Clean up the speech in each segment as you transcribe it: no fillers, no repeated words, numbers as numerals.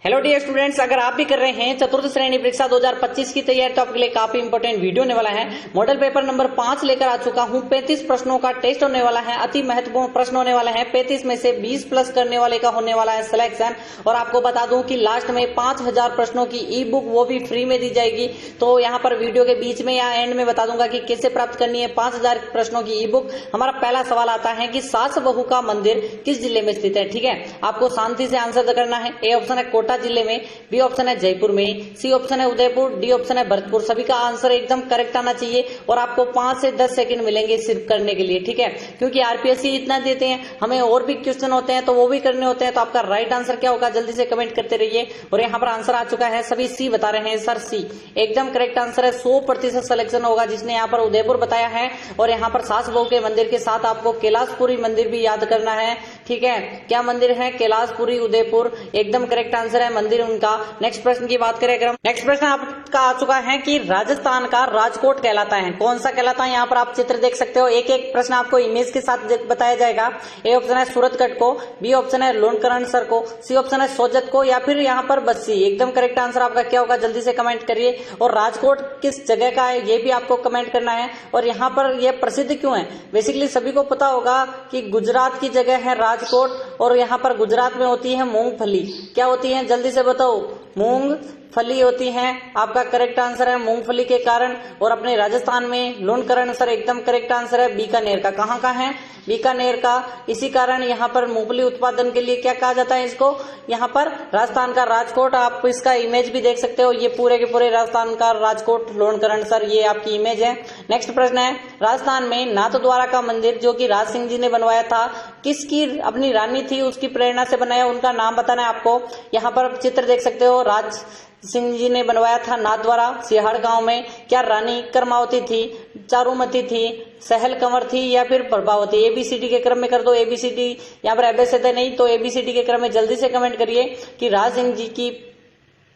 Hello dear students, अगर आप भी कर रहे हैं चतुर्थ श्रेणी परीक्षा 2025 की तैयारी तो आपके लिए काफी इंपॉर्टेंट वीडियो होने वाला है। मॉडल पेपर नंबर 5 लेकर आ चुका हूं। 35 प्रश्नों का टेस्ट होने वाला है। अति महत्वपूर्ण प्रश्न होने वाला है। 35 में से 20 प्लस करने वाले का होने वाला है सिलेक्शन। और आपको बता दूं कि लास्ट में 5000 प्रश्नों की ई बुक वो भी फ्री में दी जाएगी। तो यहाँ पर वीडियो के बीच में या एंड में बता दूंगा कि कैसे प्राप्त करनी है 5000 प्रश्नों की ई बुक। हमारा पहला सवाल आता है कि सास बहू का मंदिर किस जिले में स्थित है। ठीक है, आपको शांति से आंसर करना है। ए ऑप्शन है कोटा जिले में, बी ऑप्शन है जयपुर में, सी ऑप्शन है उदयपुर, डी ऑप्शन है भरतपुर। सभी का आंसर एकदम करेक्ट आना चाहिए और आपको 5 से 10 सेकंड मिलेंगे सिर्फ करने के लिए। ठीक है, क्योंकि आरपीएससी इतना देते हैं, हमें और भी क्वेश्चन होते हैं तो वो भी करने होते हैं। तो आपका राइट आंसर क्या होगा जल्दी से कमेंट करते रहिए। और यहाँ पर आंसर आ चुका है, सभी सी बता रहे हैं सर, सी एकदम करेक्ट आंसर है। 100% सिलेक्शन होगा जिसने यहाँ पर उदयपुर बताया है। और यहाँ पर सास बहू के मंदिर के साथ आपको कैलाशपुरी मंदिर भी याद करना है। ठीक है, क्या मंदिर है? कैलाशपुरी उदयपुर, एकदम करेक्ट आंसर है मंदिर उनका। नेक्स्ट प्रश्न की बात करें अगर हम, नेक्स्ट प्रश्न आपका आ चुका है कि राजस्थान का राजकोट कहलाता है, कौन सा कहलाता है? यहाँ पर आप चित्र देख सकते हो। एक एक प्रश्न आपको इमेज के साथ बताया जाएगा। ए ऑप्शन है सूरतगढ़ को, बी ऑप्शन है लोनकरणसर को, सी ऑप्शन है सोजत को, या फिर यहाँ पर बस्सी। एकदम करेक्ट आंसर आपका क्या होगा जल्दी से कमेंट करिए। और राजकोट किस जगह का है ये भी आपको कमेंट करना है। और यहाँ पर यह प्रसिद्ध क्यों है? बेसिकली सभी को पता होगा कि गुजरात की जगह है राजकोट। और यहाँ पर गुजरात में होती है मूंगफली। क्या होती है जल्दी से बताओ? मूंगफली होती है। आपका करेक्ट आंसर है मूंगफली के कारण। और अपने राजस्थान में लोनकरणसर एकदम करेक्ट आंसर है। बीकानेर का, कहाँ का है? बीकानेर का। इसी कारण यहाँ पर मूंगफली उत्पादन के लिए क्या कहा जाता है इसको? यहाँ पर राजस्थान का राजकोट। आप इसका इमेज भी देख सकते हो। ये पूरे के पूरे राजस्थान का राजकोट लोनकरणसर, ये आपकी इमेज है। नेक्स्ट प्रश्न है, राजस्थान में नाथद्वारा का मंदिर जो कि राज सिंह जी ने बनवाया था, किसकी अपनी रानी थी उसकी प्रेरणा से बनाया, उनका नाम बताना है आपको। यहाँ पर चित्र देख सकते हो, राज सिंह जी ने बनवाया था नाथद्वारा सिहाड़ गांव में। क्या रानी कर्मावती थी, चारुमती थी, सहल कंवर थी, या फिर प्रभावती? एबीसीडी के क्रम में कर दो। एबीसीडी यहाँ पर एबीसीडी नहीं तो एबीसीडी के क्रम में जल्दी से कमेंट करिए कि राज सिंह जी की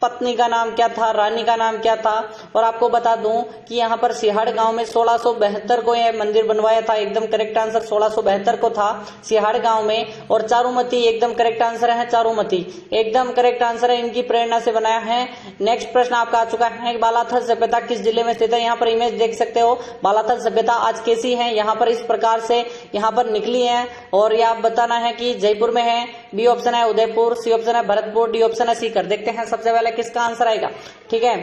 पत्नी का नाम क्या था, रानी का नाम क्या था। और आपको बता दूं कि यहाँ पर सिहाड़ गांव में 1672 को यह मंदिर बनवाया था। एकदम करेक्ट आंसर 1672 को था सिहाड़ गांव में। और चारुमती एकदम करेक्ट आंसर है, चारुमती एकदम करेक्ट आंसर है, इनकी प्रेरणा से बनाया है। नेक्स्ट प्रश्न आपका आ चुका है, बालाथल सभ्यता किस जिले में स्थित है? यहाँ पर इमेज देख सकते हो। बालाथल सभ्यता आज कैसी है? यहाँ पर इस प्रकार से यहाँ पर निकली है। और यह आप बताना है कि जयपुर में है। बी ऑप्शन है उदयपुर, सी ऑप्शन है भरतपुर, डी ऑप्शन है सीकर। देखते हैं सबसे पहले किसका आंसर आएगा। ठीक है,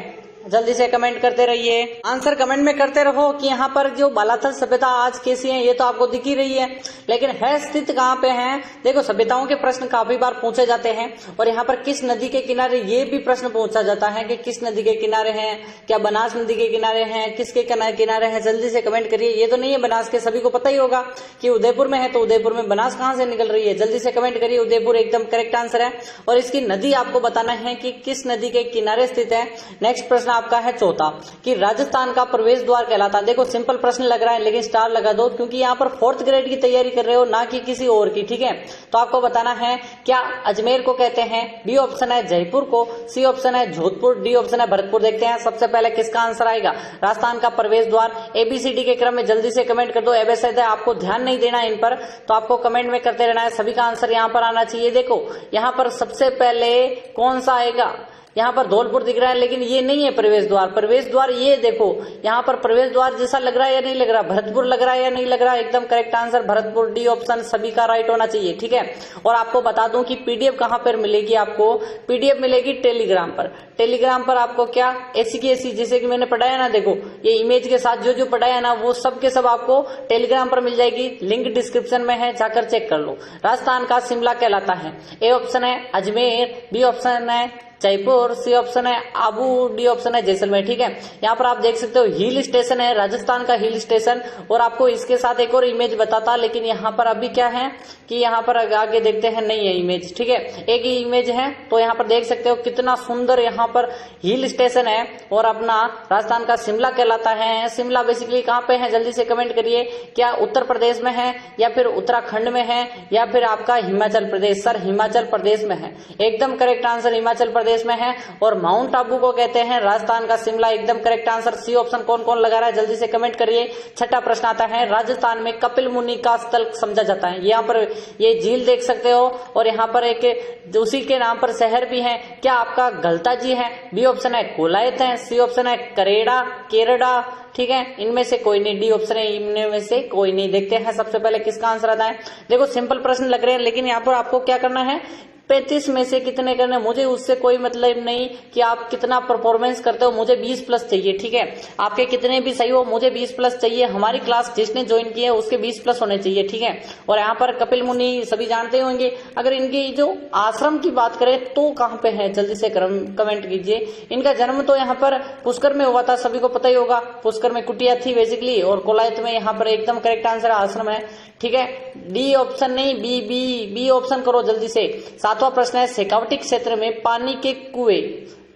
जल्दी से कमेंट करते रहिए। आंसर कमेंट में करते रहो कि यहाँ पर जो बालाथल सभ्यता आज कैसी है, ये तो आपको दिख ही रही है, लेकिन है स्थित कहाँ पे है? देखो, सभ्यताओं के प्रश्न काफी बार पूछे जाते हैं। और यहाँ पर किस नदी के किनारे, ये भी प्रश्न पूछा जाता है कि किस नदी के किनारे हैं। क्या बनास नदी के किनारे हैं, किसके किनारे हैं? जल्दी से कमेंट करिए। ये तो नहीं है बनास के, सभी को पता ही होगा कि उदयपुर में है, तो उदयपुर में बनास कहाँ से निकल रही है? जल्दी से कमेंट करिए। उदयपुर एकदम करेक्ट आंसर है। और इसकी नदी आपको बताना है कि किस नदी के किनारे स्थित है। नेक्स्ट प्रश्न आपका है चौथा, कि राजस्थान का प्रवेश द्वार कहलाता है। देखो, सिंपल प्रश्न लग रहा है लेकिन स्टार लगा दो, क्योंकि यहाँ पर 4th ग्रेड की तैयारी कर रहे हो, ना कि किसी और की। ठीक है, तो आपको बताना है क्या अजमेर को कहते हैं? बी ऑप्शन है जयपुर को, सी ऑप्शन है जोधपुर, डी ऑप्शन है भरतपुर। देखते हैं सबसे पहले किसका आंसर आएगा। राजस्थान का प्रवेश द्वार एबीसीडी के क्रम में जल्दी से कमेंट कर दो। एबीसीडी आपको ध्यान नहीं देना इन पर, तो आपको कमेंट में करते रहना है। सभी का आंसर यहाँ पर आना चाहिए। देखो, यहाँ पर सबसे पहले कौन सा आएगा? यहाँ पर धौलपुर दिख रहा है, लेकिन ये नहीं है प्रवेश द्वार। प्रवेश द्वार ये देखो, यहाँ पर प्रवेश द्वार जैसा लग रहा है या नहीं लग रहा? भरतपुर लग रहा है या नहीं लग रहा? एकदम correct answer Bharatpur, D option सभी का राइट होना चाहिए। ठीक है, और आपको बता दूं कि पीडीएफ कहाँ पर मिलेगी आपको? पीडीएफ मिलेगी टेलीग्राम पर। टेलीग्राम पर आपको क्या ऐसी की ऐसी, जैसे कि मैंने पढ़ाया ना, देखो ये इमेज के साथ जो जो पढ़ाया ना, वो सब के सब आपको टेलीग्राम पर मिल जाएगी। लिंक डिस्क्रिप्शन में है, जाकर चेक कर लो। राजस्थान का शिमला कहलाता है। ए ऑप्शन है अजमेर, बी ऑप्शन है जयपुर, सी ऑप्शन है आबू, डी ऑप्शन है जैसलमेर। ठीक है, यहाँ पर आप देख सकते हो हिल स्टेशन है, राजस्थान का हिल स्टेशन। और आपको इसके साथ एक और इमेज बताता, लेकिन यहाँ पर अभी क्या है कि यहाँ पर आगे देखते हैं, नहीं है इमेज। ठीक है, एक ही इमेज है। तो यहाँ पर देख सकते हो कितना सुंदर यहाँ पर हिल स्टेशन है। और अपना राजस्थान का शिमला कहलाता है। शिमला बेसिकली कहाँ पे है? जल्दी से कमेंट करिए। क्या उत्तर प्रदेश में है, या फिर उत्तराखंड में है, या फिर आपका हिमाचल प्रदेश? सर हिमाचल प्रदेश में है। एकदम करेक्ट आंसर हिमाचल प्रदेश प्रदेश में है, और माउंट आबू को कहते हैं राजस्थान का शिमला, एकदम करेक्ट आंसर सी ऑप्शन। कौन कौन लगा रहा है जल्दी से कमेंट करिए। छठा प्रश्न आता है, राजस्थान में कपिल मुनि का स्थल समझा जाता है। यहाँ पर ये झील देख सकते हो, और यहाँ पर एक उसी के नाम पर शहर भी है। क्या आपका गलता जी है? बी ऑप्शन है कोलायत है, सी ऑप्शन है करेड़ा केरड़ा, ठीक है, इनमें से कोई नहीं, डी ऑप्शन है इनमें से कोई नहीं। देखते हैं सबसे पहले किसका आंसर आता है। देखो सिंपल प्रश्न लग रहे हैं, लेकिन यहाँ पर आपको क्या करना है, 35 में से कितने करने, मुझे उससे कोई मतलब नहीं कि आप कितना परफॉर्मेंस करते हो, मुझे 20 प्लस चाहिए, ठीक है। आपके कितने भी सही हो, मुझे 20 प्लस चाहिए। हमारी क्लास जिसने ज्वाइन की है उसके 20 प्लस होने चाहिए, ठीक है। और यहाँ पर कपिल मुनि सभी जानते होंगे। अगर इनकी जो आश्रम की बात करें तो कहाँ पे है, जल्दी से कमेंट कीजिए। इनका जन्म तो यहाँ पर पुष्कर में हुआ था, सभी को पता ही होगा। पुष्कर में कुटिया थी बेसिकली, और कोलायत में यहाँ पर एकदम करेक्ट आंसर आश्रम है, ठीक है। डी ऑप्शन नहीं, बी ऑप्शन करो जल्दी से। सातवां प्रश्न है, शेखावटी क्षेत्र में पानी के कुएं,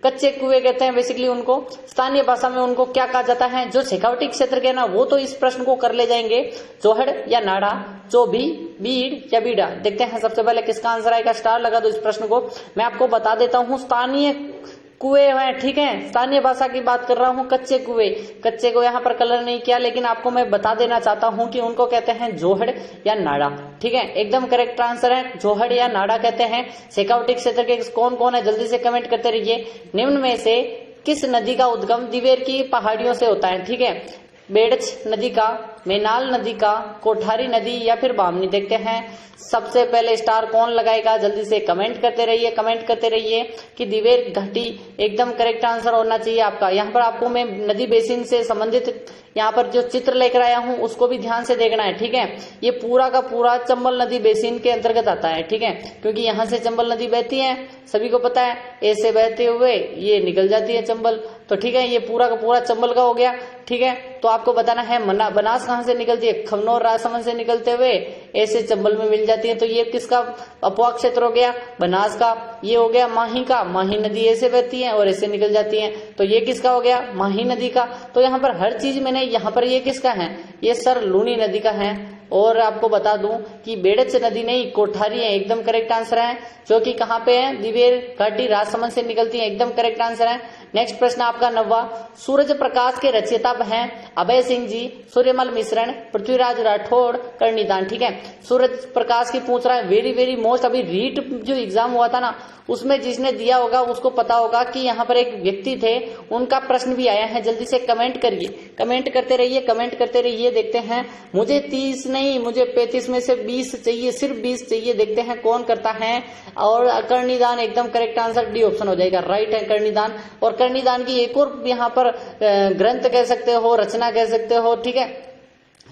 कच्चे कुएं कहते हैं बेसिकली उनको, स्थानीय भाषा में उनको क्या कहा जाता है? जो शेखावटी क्षेत्र के ना वो तो इस प्रश्न को कर ले जाएंगे, जोहड़ या नाड़ा, चोभी, बीड़ या बीड़ा। देखते हैं सबसे पहले किसका आंसर आएगा। स्टार लगा दो इस प्रश्न को। मैं आपको बता देता हूँ, स्थानीय कुएं हैं, ठीक है, स्थानीय भाषा की बात कर रहा हूँ। कच्चे कुएं, कच्चे को यहाँ पर कलर नहीं किया, लेकिन आपको मैं बता देना चाहता हूँ कि उनको कहते हैं जोहड़ या नाड़ा, ठीक है। एकदम करेक्ट आंसर है जोहड़ या नाड़ा कहते हैं। शेखावटी क्षेत्र के कौन कौन है जल्दी से कमेंट करते रहिए। निम्न में से किस नदी का उद्गम दिवेर की पहाड़ियों से होता है, ठीक है। बेड़च नदी का, मेनाल नदी का, कोठारी नदी या फिर बामनी। देखते हैं सबसे पहले स्टार कौन लगाएगा, जल्दी से कमेंट करते रहिए कि दिवेर घाटी एकदम करेक्ट आंसर होना चाहिए आपका। यहाँ पर आपको मैं नदी बेसिन से संबंधित यहाँ पर जो चित्र लेकर आया हूँ उसको भी ध्यान से देखना है, ठीक है। ये पूरा का पूरा चंबल नदी बेसिन के अंतर्गत आता है, ठीक है, क्योंकि यहाँ से चंबल नदी बहती है, सभी को पता है, ऐसे बहते हुए ये निकल जाती है चंबल, तो ठीक है, ये पूरा का पूरा चंबल का हो गया, ठीक है। तो आपको बताना है बनास कहाँ से निकलती है, खमनोर राजसमंद से निकलते हुए ऐसे चंबल में मिल जाती है। तो ये किसका अपवा क्षेत्र हो गया, बनास का। ये हो गया माही का, माही नदी ऐसे बहती है और ऐसे निकल जाती है, तो ये किसका हो गया, माही नदी का। तो यहाँ पर हर चीज मैंने यहाँ पर ये किसका है, ये सर लूनी नदी का है। और आपको बता दूं कि बेड़च नदी नहीं, कोठारी है, एकदम करेक्ट आंसर है, जो कि कहाँ पे है, दिवेर घाटी राजसमंद से निकलती है, एकदम करेक्ट आंसर है। नेक्स्ट प्रश्न आपका 9वां, सूरज प्रकाश के रचयिता हैं अभय सिंह जी, सूर्यमल मिश्रण, पृथ्वीराज राठौड़, कर्णिदान, ठीक है। सूरज प्रकाश की पूछ रहा है, वेरी वेरी मोस्ट। अभी रीट जो एग्जाम हुआ था ना, उसमें जिसने दिया होगा उसको पता होगा कि यहाँ पर एक व्यक्ति थे, उनका प्रश्न भी आया है। जल्दी से कमेंट करिए, कमेंट करते रहिए। देखते हैं, मुझे 30 नहीं, मुझे 35 में से 20 चाहिए, सिर्फ 20 चाहिए। देखते हैं कौन करता है। और कर्णिदान एकदम करेक्ट आंसर, डी ऑप्शन हो जाएगा, राइट है कर्णिदान। और कर्णिदान की एक और यहाँ पर ग्रंथ कह सकते हो, रचना कह सकते हो, ठीक है।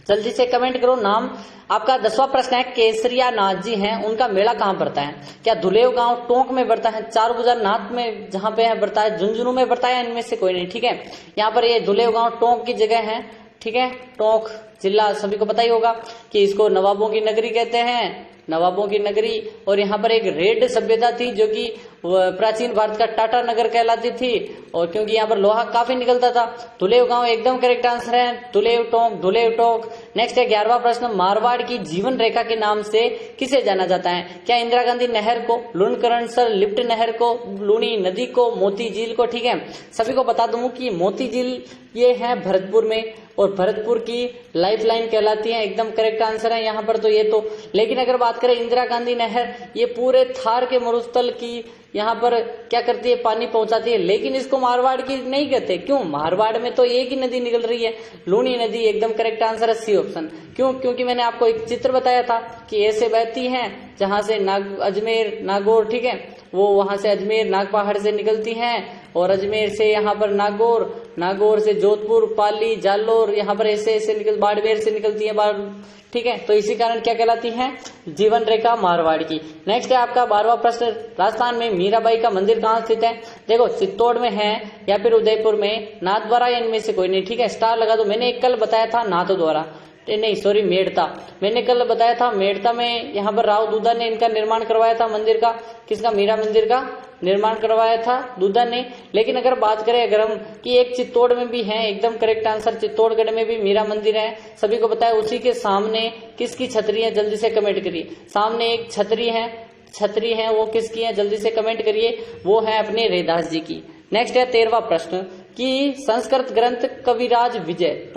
जल्दी से कमेंट करो नाम। आपका 10वां प्रश्न है, केसरिया नाथ जी हैं, उनका मेला कहाँ पड़ता है? क्या धुलेव गांव टोंक में पड़ता है, चारभुजा नाथ में जहां पे है पड़ता है, झुंझुनू में पड़ता है, इनमें से कोई नहीं, ठीक है। यहाँ पर ये धुलेव गांव टोंक की जगह है, ठीक है। टोंक जिला सभी को पता ही होगा कि इसको नवाबों की नगरी कहते हैं, नवाबों की नगरी। और यहाँ पर एक रेड सभ्यता थी जो कि प्राचीन भारत का टाटा नगर कहलाती थी, और क्योंकि यहाँ पर लोहा काफी निकलता था। धुलेव गांव एकदम करेक्ट आंसर है, धुलेव टोंक। नेक्स्ट है 11वां प्रश्न, मारवाड़ की जीवन रेखा के नाम से किसे जाना जाता है? क्या इंदिरा गांधी नहर को, लुणकरणसर लिफ्ट नहर को, लूनी नदी को, मोती झील को, ठीक है। सभी को बता दूं कि मोती झील ये है भरतपुर में, और भरतपुर की लाइफलाइन कहलाती है, एकदम करेक्ट आंसर है यहाँ पर तो ये तो। लेकिन अगर बात करें इंदिरा गांधी नहर, ये पूरे थार के मरुस्थल की यहाँ पर क्या करती है, पानी पहुंचाती है, लेकिन इसको मारवाड़ की नहीं कहते। क्यों? मारवाड़ में तो एक ही नदी निकल रही है, लूनी नदी, एकदम करेक्ट आंसर है सी ऑप्शन। क्यों? क्योंकि मैंने आपको एक चित्र बताया था कि ऐसे बहती हैं, जहां से अजमेर नागौर, ठीक है, वो वहां से अजमेर नाग पहाड़ से निकलती हैं, और अजमेर से यहाँ पर नागौर से जोधपुर, पाली, जालोर, यहाँ पर ऐसे ऐसे बाड़मेर से निकलती है, ठीक है। तो इसी कारण क्या कहलाती है, जीवन रेखा मारवाड़ की। नेक्स्ट है आपका 12वां प्रश्न, राजस्थान में मीराबाई का मंदिर कहाँ स्थित है? देखो, चित्तौड़ में है या फिर उदयपुर में, नाथद्वारा, इनमें से कोई नहीं, ठीक है। स्टार लगा दो। मैंने एक कल बताया था नाथद्वारा, नहीं सॉरी मेड़ता, मैंने कल बताया था मेड़ता में, यहाँ पर राव दूधा ने इनका निर्माण करवाया था मंदिर का। किसका? मीरा मंदिर का निर्माण करवाया था दूधा ने। लेकिन अगर बात करें अगर हम कि एक चित्तौड़ में भी है, एकदम करेक्ट आंसर, चित्तौड़गढ़ में भी मीरा मंदिर है, सभी को पता है। उसी के सामने किसकी छतरी है, जल्दी से कमेंट करिए। सामने एक छतरी है, छतरी है वो किसकी है, जल्दी से कमेंट करिए, वो है अपने रैदास जी की। नेक्स्ट है 13वां प्रश्न कि संस्कृत ग्रंथ पृथ्वीराज विजय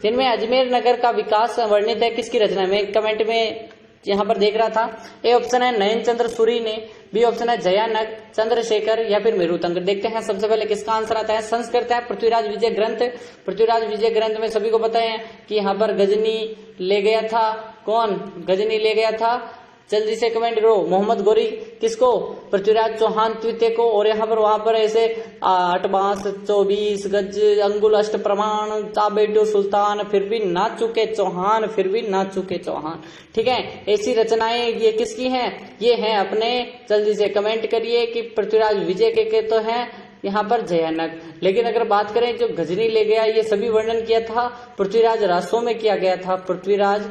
जिनमें अजमेर नगर का विकास वर्णित है, किसकी रचना में, कमेंट में यहाँ पर देख रहा था। ए ऑप्शन है नयन चंद्र सूरी ने, बी ऑप्शन है जयानक, चंद्रशेखर या फिर मेरुतंग। देखते हैं सबसे पहले किसका आंसर आता है, संस्कृत है पृथ्वीराज विजय ग्रंथ। पृथ्वीराज विजय ग्रंथ में सभी को पता है कि यहाँ पर गजनी ले गया था, कौन गजनी ले गया था, जल्दी से कमेंट करो, मोहम्मद गोरी किसको, पृथ्वीराज चौहान तृतीय को। और यहाँ पर वहां पर ऐसे 8 बांस 24 गज अंगुल अष्ट प्रमाण ताबेटो सुल्तान फिर भी ना चुके चौहान, फिर भी ना चुके चौहान। ठीक है, ऐसी रचनाएं ये किसकी हैं, ये हैं अपने, जल्दी से कमेंट करिए कि पृथ्वीराज विजय के तो हैं यहाँ पर जयानक। लेकिन अगर बात करें जो गजनी ले गया, ये सभी वर्णन किया था पृथ्वीराज रासो में किया गया था, पृथ्वीराज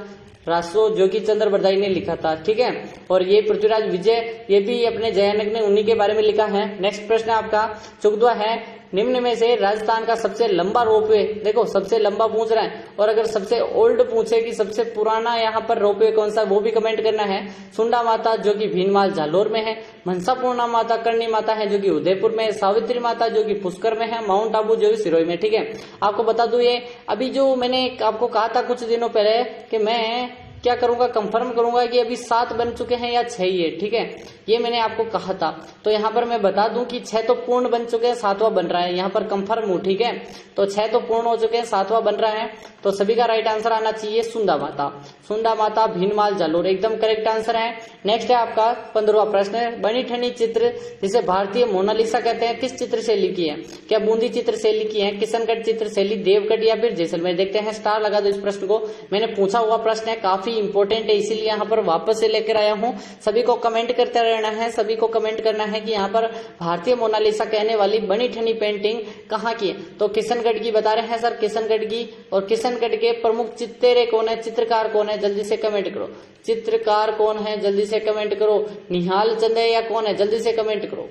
रासो जो कि चंद्र बरदाई ने लिखा था। ठीक है, और ये पृथ्वीराज विजय ये भी अपने जयानक ने उन्हीं के बारे में लिखा है। नेक्स्ट प्रश्न आपका 14वां है, निम्न में से राजस्थान का सबसे लंबा रोपवे, देखो सबसे लंबा पूछ रहा है, और अगर सबसे ओल्ड पूछे कि सबसे पुराना यहाँ पर रोपवे कौन सा, वो भी कमेंट करना है। सुंडा माता जो कि भीनमाल जालोर में है, मनसापूर्णा माता करणी माता है जो कि उदयपुर में है, सावित्री माता जो कि पुष्कर में है, माउंट आबू जो कि सिरोही में। ठीक है, आपको बता दूं ये अभी जो मैंने आपको कहा था कुछ दिनों पहले कि मैं क्या करूंगा, कंफर्म करूंगा कि अभी 7 बन चुके हैं या 6 ही है। ठीक है, ये मैंने आपको कहा था, तो यहाँ पर मैं बता दूं कि 6 तो पूर्ण बन चुके हैं, 7वां बन रहा है, यहाँ पर कंफर्म हूं। ठीक है, तो 6 तो पूर्ण हो चुके हैं, 7वां बन रहा है, तो सभी का राइट आंसर आना चाहिए सुंदा माता। सुंदा माता भीनमाल जालोर एकदम करेक्ट आंसर है। नेक्स्ट है आपका 15वां प्रश्न, बनी ठनी चित्र जिसे भारतीय मोनालिसा कहते हैं, किस चित्र शैली की है, क्या बूंदी चित्र शैली की है, किशनगढ़ चित्र शैली, देवगढ़ या फिर जैसलमेर। देखते हैं, स्टार लगा दो इस प्रश्न को, मैंने पूछा हुआ प्रश्न है, काफी इंपॉर्टेंट है, इसीलिए यहाँ पर वापस से लेकर आया हूँ। सभी को कमेंट करते रहना है, सभी को कमेंट करना है कि यहाँ पर भारतीय मोनालिसा कहने वाली बनी ठनी पेंटिंग कहाँ की है, तो किशनगढ़ की बता रहे हैं सर, किशनगढ़ की। और किशनगढ़ के प्रमुख चित्तेरे कौन है, चित्रकार कौन है, जल्दी से कमेंट करो, चित्रकार कौन है, जल्दी से कमेंट करो, निहाल चंद है या कौन है, जल्दी से कमेंट करो,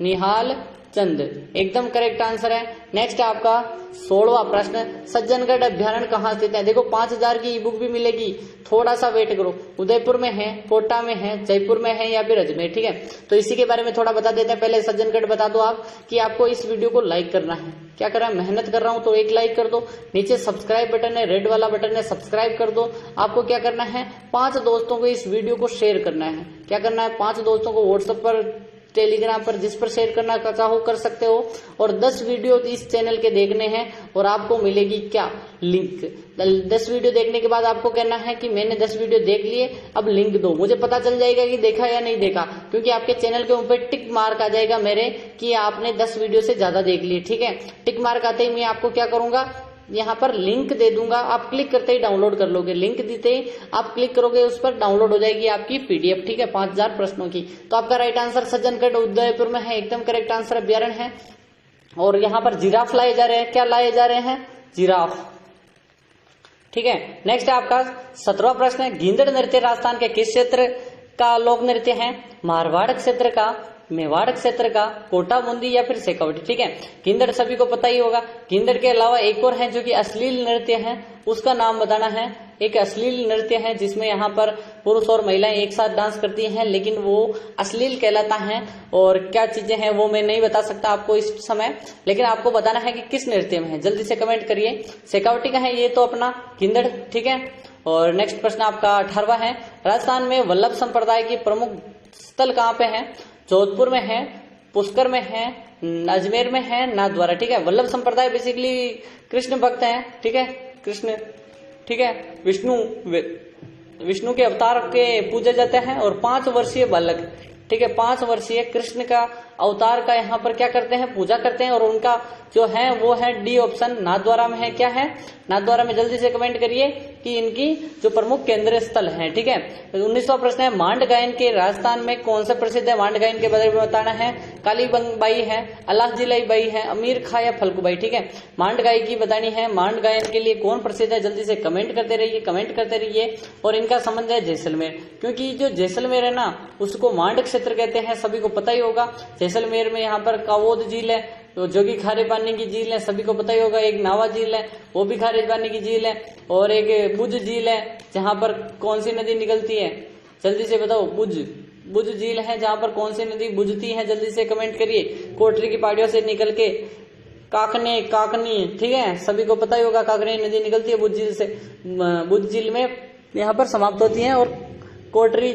निहाल चंद एकदम करेक्ट आंसर है। नेक्स्ट आपका 16वां प्रश्न, सज्जनगढ़ अभ्यारण्य कहाँ स्थित है, देखो 5000 की ई बुक भी मिलेगी, थोड़ा सा वेट करो, उदयपुर में है, कोटा में है, जयपुर में है या फिर अजमेर। ठीक है, तो इसी के बारे में थोड़ा बता देते हैं। पहले सज्जनगढ़ बता दो आप कि आपको इस वीडियो को लाइक करना है, क्या कर रहा है, मेहनत कर रहा हूं तो एक लाइक कर दो, नीचे सब्सक्राइब बटन है, रेड वाला बटन है, सब्सक्राइब कर दो। आपको क्या करना है, 5 दोस्तों को इस वीडियो को शेयर करना है, क्या करना है, 5 दोस्तों को व्हाट्सएप पर, टेलीग्राम पर, जिस पर शेयर करना चाहो कर सकते हो, और 10 वीडियो इस चैनल के देखने हैं और आपको मिलेगी क्या, लिंक। 10 वीडियो देखने के बाद आपको कहना है कि मैंने 10 वीडियो देख लिए, अब लिंक दो, मुझे पता चल जाएगा कि देखा या नहीं देखा, क्योंकि आपके चैनल के ऊपर टिक मार्क आ जाएगा मेरे कि आपने 10 वीडियो से ज्यादा देख लिए। ठीक है, टिक मार्क आते ही मैं आपको क्या करूंगा, यहाँ पर लिंक दे दूंगा, आप क्लिक करते ही डाउनलोड कर लोगे, लिंक देते ही आप क्लिक करोगे उस पर डाउनलोड हो जाएगी आपकी पीडीएफ। ठीक है, 5000 प्रश्नों की। तो आपका राइट आंसर सज्जनगढ़ उदयपुर में है, एकदम करेक्ट आंसर अभ्यारण्य है। और यहाँ पर जिराफ लाए जा रहे हैं, क्या लाए जा रहे हैं, जिराफ। ठीक है, नेक्स्ट है आपका 17वां प्रश्न है, गींदड़ नृत्य राजस्थान के किस क्षेत्र का लोक नृत्य है, मारवाड़ क्षेत्र का, मेवाड़ क्षेत्र का, कोटा बूंदी या फिर शेखावटी। ठीक है, गींदड़ सभी को पता ही होगा। गींदड़ के अलावा एक और है जो कि अश्लील नृत्य है, उसका नाम बताना है। एक अश्लील नृत्य है जिसमें यहाँ पर पुरुष और महिलाएं एक साथ डांस करती हैं, लेकिन वो अश्लील कहलाता है। और क्या चीजें हैं वो मैं नहीं बता सकता आपको इस समय, लेकिन आपको बताना है कि किस नृत्य में है, जल्दी से कमेंट करिए। शेखावटी का है ये तो अपना गींदड़। ठीक है, और नेक्स्ट प्रश्न आपका 18वां है, राजस्थान में वल्लभ संप्रदाय की प्रमुख स्थल कहाँ पे है, जोधपुर में है, पुष्कर में है, अजमेर में है, नाथद्वारा। ठीक है, वल्लभ संप्रदाय बेसिकली कृष्ण भक्त हैं। ठीक है, कृष्ण, ठीक है, विष्णु के अवतार के पूजे जाते हैं। और 5 वर्षीय बालक, ठीक है, 5 वर्षीय कृष्ण का अवतार का यहाँ पर क्या करते हैं, पूजा करते हैं। और उनका जो है वो है डी ऑप्शन, नाथद्वारा में है। क्या है, नाथद्वारा में, जल्दी से कमेंट करिए कि इनकी जो प्रमुख केंद्रीय स्थल है। ठीक है, 19वां प्रश्न है, मांड गायन के राजस्थान में कौन सा प्रसिद्ध है, मांड गायन के बारे में बताना है। काली बाई है, अलाहजीलाई बाई है, अमीर खां या फल्गुबाई। ठीक है, मांड गायन की बतानी है, मांड गायन के लिए कौन प्रसिद्ध है, जल्दी से कमेंट करते रहिए, कमेंट करते रहिए। और इनका संबंध है जैसलमेर, क्योंकि जो जैसलमेर है ना उसको मांड क्षेत्र कहते हैं, सभी को पता ही होगा। जैसलमेर में यहाँ पर कावोद झील है जो कि खारे पानी की झील है, सभी को पता ही होगा। एक नावा झील है वो भी खारे पानी की झील है। और एक बुज झील है जहां पर कौन सी नदी निकलती है, जल्दी से बताओ। बुज झील है जहां पर कौन सी नदी बुझती है, जल्दी से कमेंट करिए। कोटरी की पहाड़ियों से निकल के काकनी, ठीक है, सभी को पता ही होगा काकनी नदी निकलती है बुझ झील से, बुझ झील में यहाँ पर समाप्त होती है और कोटरी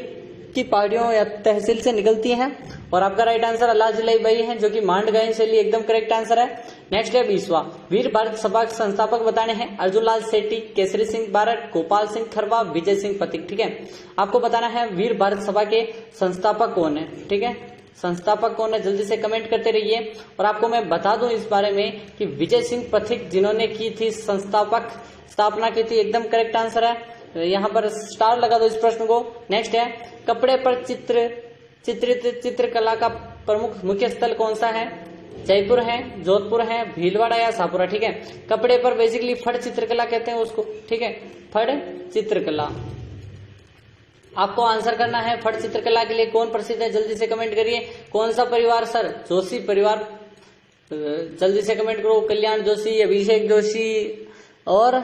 की पहाड़ियों या तहसील से निकलती है। और आपका राइट आंसर अल्लाह भाई है, जो कि मांड गायन शैली एकदम करेक्ट आंसर है। नेक्स्ट है 20वां, वीर भारत सभा के संस्थापक बताने हैं। अर्जुन लाल सेठी, केसरी सिंह बारट, गोपाल सिंह खरवा, विजय सिंह पथिक, ठीक है। आपको बताना है वीर भारत सभा के संस्थापक कौन है, ठीक है, संस्थापक कौन है, जल्दी से कमेंट करते रहिए। और आपको मैं बता दूं इस बारे में कि विजय सिंह पथिक जिन्होंने की थी स्थापना की थी, एकदम करेक्ट आंसर है। यहाँ पर स्टार लगा दो इस प्रश्न को। नेक्स्ट है कपड़े पर चित्रित चित्रकला का प्रमुख मुख्य स्थल कौन सा है, जयपुर है, जोधपुर है, भीलवाड़ा या शाहपुरा, ठीक है। कपड़े पर बेसिकली फड़ चित्रकला कहते हैं उसको, ठीक है, फड़ चित्रकला। आपको आंसर करना है फड़ चित्रकला के लिए कौन प्रसिद्ध है, जल्दी से कमेंट करिए। कौन सा परिवार सर, जोशी परिवार, जल्दी से कमेंट करो। कल्याण जोशी, अभिषेक जोशी, और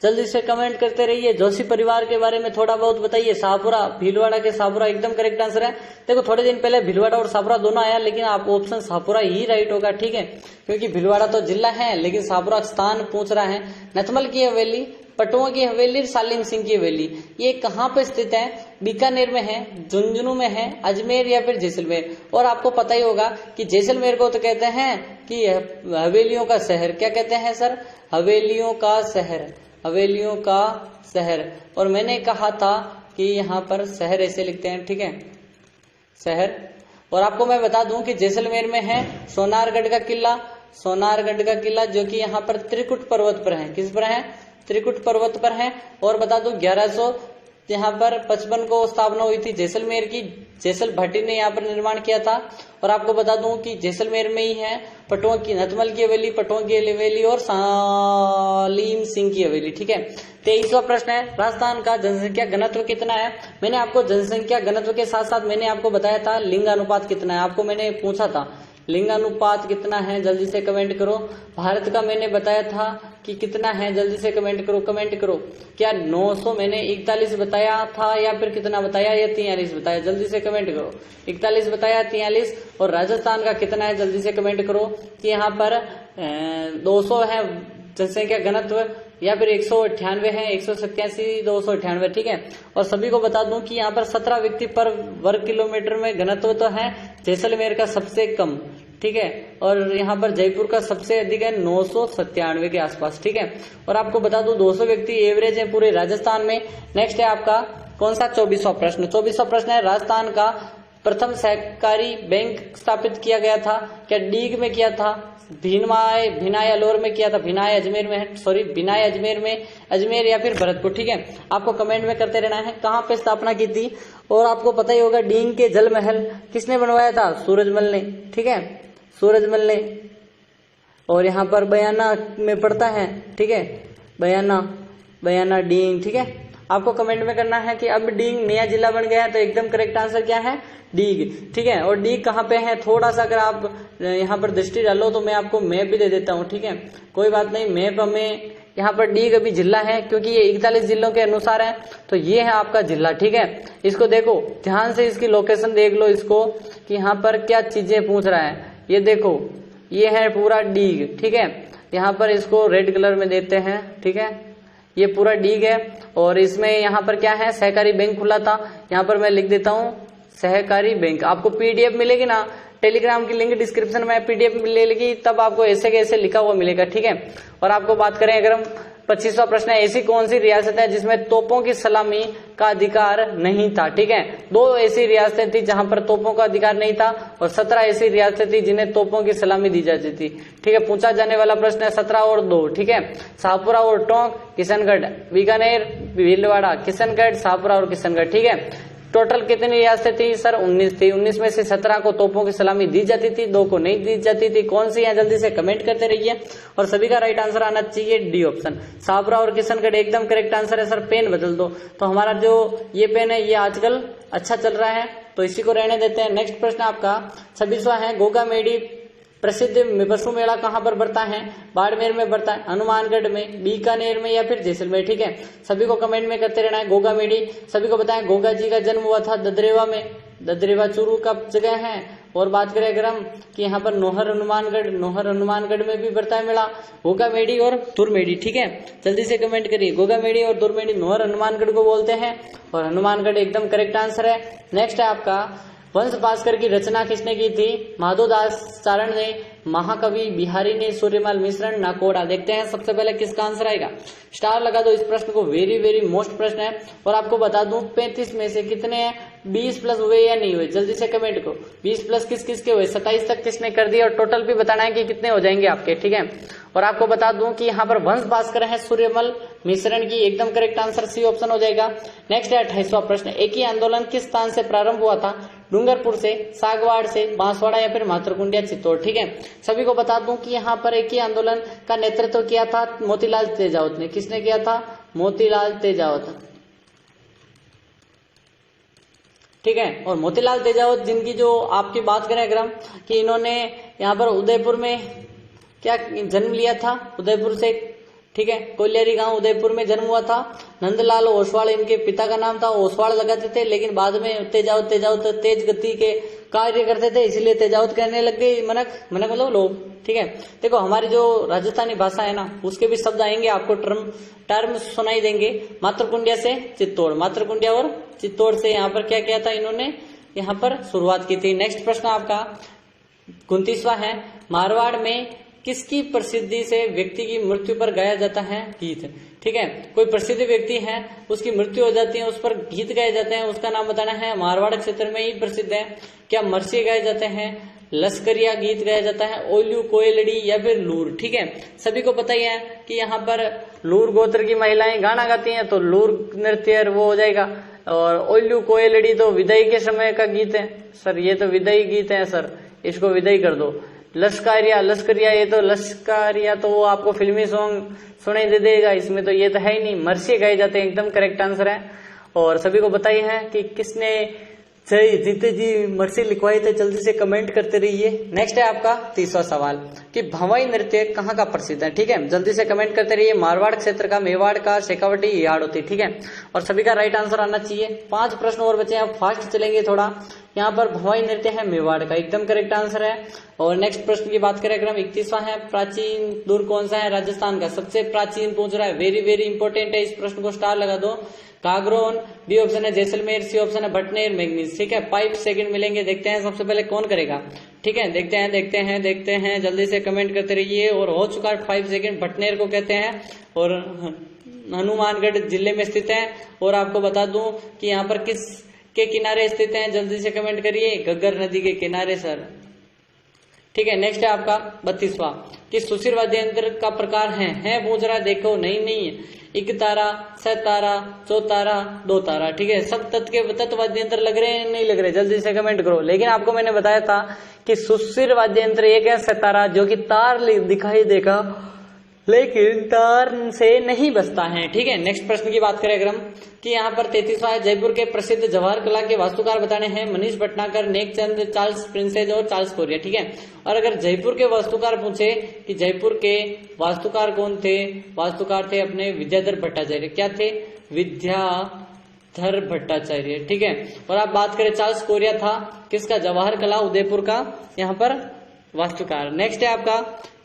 जल्दी से कमेंट करते रहिए। जोशी परिवार के बारे में थोड़ा बहुत बताइए। शाहपुरा, भीलवाड़ा के शाहपुरा एकदम करेक्ट आंसर है। देखो थोड़े दिन पहले भीलवाड़ा और शाहपुरा दोनों आया, लेकिन आप ऑप्शन शाहपुरा ही राइट होगा, ठीक है, क्योंकि भीलवाड़ा तो जिला है लेकिन शाहपुरा स्थान पूछ रहा है। नथमल की हवेली, पटुआ की हवेली, सालिम सिंह की हवेली, ये कहाँ पे स्थित है, बीकानेर में है, झुंझुनू में है, अजमेर या फिर जैसलमेर। और आपको पता ही होगा कि जैसलमेर को तो कहते हैं कि हवेलियों का शहर, क्या कहते हैं सर, हवेलियों का शहर, हवेलियों का शहर। और मैंने कहा था कि यहाँ पर शहर ऐसे लिखते हैं, ठीक है, शहर। और आपको मैं बता दूं कि जैसलमेर में है सोनारगढ़ का किला, सोनारगढ़ का किला जो कि यहाँ पर त्रिकुट पर्वत पर है, किस पर है, त्रिकुट पर्वत पर है। और बता दूं 1155 को स्थापना हुई थी जैसलमेर की, जैसल भट्टी ने यहाँ पर निर्माण किया था। और आपको बता दूं कि जैसलमेर में ही है पटुआ की, नथमल की हवेली, पटुआ की हवेली और सालीम सिंह की हवेली, ठीक है। 23वां प्रश्न है राजस्थान का जनसंख्या घनत्व कितना है। मैंने आपको जनसंख्या घनत्व के साथ साथ मैंने आपको बताया था लिंगानुपात कितना है, आपको मैंने पूछा था लिंगानुपात कितना है, जल्दी से कमेंट करो। भारत का मैंने बताया था कि कितना है, जल्दी से कमेंट करो, कमेंट करो। क्या 900 मैंने 41 बताया था या फिर कितना बताया, या 43 बताया, जल्दी से कमेंट करो। 41 बताया, 43। और राजस्थान का कितना है, जल्दी से कमेंट करो कि यहाँ पर 200 है जनसंख्या घनत्व या फिर 198 है, 187, 298, ठीक है। और सभी को बता दूं कि यहाँ पर 17 व्यक्ति पर वर्ग किलोमीटर में घनत्व तो है, जैसलमेर का सबसे कम, ठीक है। और यहाँ पर जयपुर का सबसे अधिक है 997 के आसपास, ठीक है। और आपको बता दूं 200 व्यक्ति एवरेज है पूरे राजस्थान में। नेक्स्ट है आपका कौन सा 24वां प्रश्न। 24वां प्रश्न है राजस्थान का प्रथम सहकारी बैंक स्थापित किया गया था, क्या डीग में किया था, भिनाय अलोर में किया था, भिनाय अजमेर में है, सॉरी भिनाय अजमेर में, अजमेर या फिर भरतपुर, ठीक है। आपको कमेंट में करते रहना है कहाँ पे स्थापना की थी। और आपको पता ही होगा डींग के जल महल किसने बनवाया था, सूरजमल ने, ठीक है, सूरजमल ने। और यहाँ पर बयाना में पड़ता है, ठीक है, बयाना डींग, ठीक है। आपको कमेंट में करना है कि अब डींग नया जिला बन गया है, तो एकदम करेक्ट आंसर क्या है, डीग, ठीक है। और डीग कहाँ पे है, थोड़ा सा अगर आप यहाँ पर दृष्टि डालो तो मैं आपको मैप भी दे देता हूँ, ठीक है, कोई बात नहीं। मैप हमें यहाँ पर डीग अभी जिला है क्योंकि ये 41 जिलों के अनुसार है, तो ये है आपका जिला, ठीक है। इसको देखो ध्यान से, इसकी लोकेशन देख लो इसको कि यहाँ पर क्या चीजें पूछ रहा है। ये देखो ये है पूरा डीग, ठीक है। यहाँ पर इसको रेड कलर में देते हैं, ठीक है, ये पूरा डीग है। और इसमें यहाँ पर क्या है, सहकारी बैंक खुला था, यहाँ पर मैं लिख देता हूँ सहकारी बैंक। आपको पीडीएफ मिलेगी ना, टेलीग्राम की लिंक डिस्क्रिप्शन में पीडीएफ मिलेगी, तब आपको ऐसे कैसे लिखा हुआ मिलेगा, ठीक है। और आपको बात करें अगर हम 25वां प्रश्न है ऐसी कौन सी रियासत है जिसमें तोपों की सलामी का अधिकार नहीं था, ठीक है। 2 ऐसी रियासतें थी जहां पर तोपों का अधिकार नहीं था और 17 ऐसी रियासतें थी जिन्हें तोपों की सलामी दी जाती थी, ठीक है। पूछा जाने वाला प्रश्न है 17 और 2, ठीक है। शाहपुरा और टोंक, किशनगढ़, बीकानेर, भीलवाड़ा, किशनगढ़, शाहपुरा और किशनगढ़, ठीक है। टोटल कितनी रियासतें थी सर, 19 थी। 19 में से 17 को तोपों की सलामी दी जाती थी, 2 को नहीं दी जाती थी। कौन सी है, जल्दी से कमेंट करते रहिए। और सभी का राइट आंसर आना चाहिए डी ऑप्शन, शाहपुरा और किशनगढ़ एकदम करेक्ट आंसर है। सर पेन बदल दो, तो हमारा जो ये पेन है ये आजकल अच्छा चल रहा है, तो इसी को रहने देते हैं। नेक्स्ट प्रश्न आपका 26वां है गोगा मेडी प्रसिद्ध पशु मेला कहाँ पर बढ़ता है? बाड़मेर में बढ़ता है, हनुमानगढ़ में, बीकानेर में या फिर जैसलमेर। ठीक है, सभी को कमेंट में करते रहना है। गोगा मेडी, सभी को बताएं गोगा जी का जन्म हुआ था ददरेवा में। ददरेवा चूरू का जगह है। और बात करें अगर हम कि यहाँ पर नोहर हनुमानगढ़ में भी बढ़ता है मेला। गोगा मेडी और दुर्मेडी। ठीक है, जल्दी से कमेंट करिए। गोगा मेडी और दुर्मेडी नोहर हनुमानगढ़ को बोलते हैं और हनुमानगढ़ एकदम करेक्ट आंसर है। नेक्स्ट है आपका वंश भास्कर की रचना किसने की थी? माधोदास चारण ने, महाकवि बिहारी ने, सूर्यमल मिश्र, नाकोड़ा। देखते हैं सबसे पहले किसका आंसर आएगा। स्टार लगा दो इस प्रश्न को, वेरी वेरी मोस्ट प्रश्न है। और आपको बता दूं 35 में से कितने हैं 20 प्लस हुए या नहीं हुए, जल्दी से कमेंट करो। 20 प्लस किस किस के हुए, 27 तक किसने कर दिया और टोटल भी बताना है कि कितने हो जाएंगे आपके। ठीक है, और आपको बता दूं कि यहाँ पर वंश भास्कर है सूर्यमल मिश्रण की, एकदम करेक्ट आंसर सी ऑप्शन हो जाएगा। नेक्स्ट है 28वां प्रश्न, एक ही आंदोलन किस स्थान से प्रारंभ हुआ था? डूंगरपुर से, सागवाड़ से, बांसवाड़ा या फिर मातरकुंडिया चित्तौड़। ठीक है, सभी को बता दूं कि यहाँ पर एक ही आंदोलन का नेतृत्व किया था मोतीलाल तेजावत ने। किसने किया था? मोतीलाल तेजावत। ठीक है, और मोतीलाल तेजावत जिनकी जो आपकी बात करें अगर हम कि इन्होंने यहाँ पर उदयपुर में क्या जन्म लिया था? उदयपुर से। ठीक है, कोयलियारी गांव उदयपुर में जन्म हुआ था। नंदलाल ओसवाल इनके पिता का नाम था। ओसवाल लगाते थे, लेकिन बाद में तेजावत तेज गति के कार्य करते थे, इसलिए तेजावत कहने लग गए। मनक मतलब लोग। ठीक है, देखो हमारी जो राजस्थानी भाषा है ना, उसके भी शब्द आएंगे, आपको टर्म सुनाई देंगे। मातरकुंडिया से चित्तौड़, मातरकुंडिया और चित्तौड़ से यहाँ पर क्या किया था इन्होंने, यहाँ पर शुरुआत की थी। नेक्स्ट प्रश्न आपका 29वां है, मारवाड़ में किसकी प्रसिद्धि से व्यक्ति की मृत्यु पर गाया जाता है गीत? ठीक है, कोई प्रसिद्ध व्यक्ति है, उसकी मृत्यु हो जाती है, उस पर गीत गाए जाते हैं, उसका नाम बताना है। मारवाड़ क्षेत्र में ही प्रसिद्ध है। क्या मरसी गाए जाते हैं, लश्करिया गीत गाया जाता है, ओल्यू कोयलड़ी या फिर लूर? ठीक है, सभी को पता ही है कि यहाँ पर लूर गोत्र की महिलाएं गाना गाती हैं, तो लूर नृत्य वो हो जाएगा। और ओल्यू कोयलड़ी तो विदाई के समय का गीत है। सर ये तो विदाई गीत है सर, इसको विदाई कर दो। लश्करिया ये तो लश्करिया तो वो आपको फिल्मी सॉन्ग सुनाई दे देगा, इसमें तो ये तो है ही नहीं। मरसी गाए जाते हैं, एकदम करेक्ट आंसर है। और सभी को बताइए है कि किसने जीते जी मरसी लिखवाई थे, जल्दी से कमेंट करते रहिए। नेक्स्ट है आपका 30वां सवाल कि भवाई नृत्य कहाँ का प्रसिद्ध है? ठीक है, जल्दी से कमेंट करते रहिए। मारवाड़ क्षेत्र का, मेवाड़ का, शेखावटी, हाड़ौती। ठीक है, और सभी का राइट आंसर आना चाहिए। 5 प्रश्न और बचे हैं, आप फास्ट चलेंगे थोड़ा। यहाँ पर भवाई नृत्य है मेवाड़ का, एकदम करेक्ट आंसर है। और नेक्स्ट प्रश्न की बात करें अगर हम 31वां है, प्राचीन दुर्ग कौन सा है? राजस्थान का सबसे प्राचीन पूछ रहा है, वेरी वेरी इंपॉर्टेंट है, इस प्रश्न को स्टार लगा दो। कागरोन, बी ऑप्शन है जैसलमेर, सी ऑप्शन है भटनेर, मैग्नीज। ठीक है, 5 सेकंड मिलेंगे, देखते हैं सबसे पहले कौन करेगा। ठीक है, देखते हैं, जल्दी से कमेंट करते रहिए। और हो चुका 5 सेकंड। भटनेर को कहते हैं और हनुमानगढ़ जिले में स्थित है। और आपको बता दूं कि यहाँ पर किस के किनारे स्थित है, जल्दी से कमेंट करिए। घग्गर नदी के किनारे सर। ठीक है, नेक्स्ट है आपका 32वां कि सुशिर वाद्य यंत्र का प्रकार है पूछ रहा है, देखो नहीं है। एक तारा, सतारा, चौतारा, 2 तारा। ठीक है, सब तत्व वाद्य यंत्र लग रहे हैं नहीं लग रहे, जल्दी से कमेंट करो। लेकिन आपको मैंने बताया था कि सुशिर वाद्य यंत्र एक है सतारा, जो कि तार दिखाई देगा लेकिन तार से नहीं बजता है। ठीक है, नेक्स्ट प्रश्न की बात करें अगर हम कि यहाँ पर 33वां है, जयपुर के प्रसिद्ध जवाहर कला के वास्तुकार बताने हैं। मनीष भटनागर, नेकचंद, चार्ल्स प्रिंसेज और चार्ल्स कोरिया। ठीक है, और अगर जयपुर के वास्तुकार पूछे कि जयपुर के वास्तुकार कौन थे? वास्तुकार थे अपने विद्याधर भट्टाचार्य। क्या थे? विद्याधर भट्टाचार्य। ठीक है, और आप बात करें चार्ल्स कोरिया था किसका? जवाहर कला उदयपुर का यहाँ पर वास्तुकार। नेक्स्ट है आपका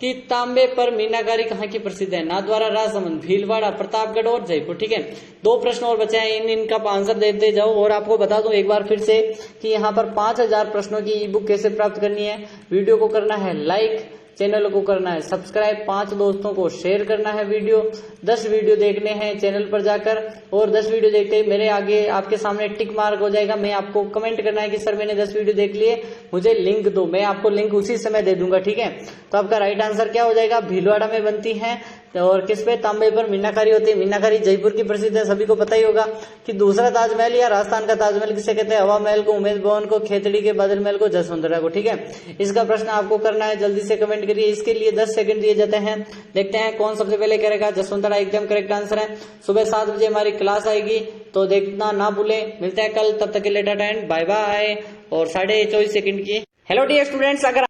कि तांबे पर मीनाकारी कहाँ की प्रसिद्ध है? नाथद्वारा, राजसमंद, भीलवाड़ा, प्रतापगढ़ और जयपुर। ठीक है, 2 प्रश्न और बचे हैं, इनका आंसर देते जाओ। और आपको बता दूं एक बार फिर से कि यहाँ पर 5000 प्रश्नों की ई बुक कैसे प्राप्त करनी है। वीडियो को करना है लाइक, चैनल को करना है सब्सक्राइब, 5 दोस्तों को शेयर करना है वीडियो, 10 वीडियो देखने हैं चैनल पर जाकर। और 10 वीडियो देखते ही मेरे आगे आपके सामने टिक मार्क हो जाएगा। मैं आपको कमेंट करना है कि सर मैंने 10 वीडियो देख लिए, मुझे लिंक दो। मैं आपको लिंक उसी समय दे दूंगा। ठीक है, तो आपका राइट आंसर क्या हो जाएगा? भीलवाड़ा में बनती है। और किस पे? तांबे पर मीनाकारी होती है। मीनाकारी जयपुर की प्रसिद्ध है, सभी को पता ही होगा कि दूसरा ताजमहल या राजस्थान का ताजमहल किसे कहते हैं? हवा महल को, उमेद भवन को, खेतड़ी के बादल महल को, जसवंतरा को। ठीक है, इसका प्रश्न आपको करना है, जल्दी से कमेंट करिए। इसके लिए 10 सेकंड दिए जाते हैं, देखते हैं कौन सबसे पहले करेगा। जसवंतरा एकदम करेक्ट आंसर है। सुबह 7 बजे हमारी क्लास आएगी, तो देखना ना भूले। मिलते हैं कल, तब तक के लिए टाटा एंड बाय बाय। और 24.5 सेकंड की। हेलो डियर स्टूडेंट्स, अगर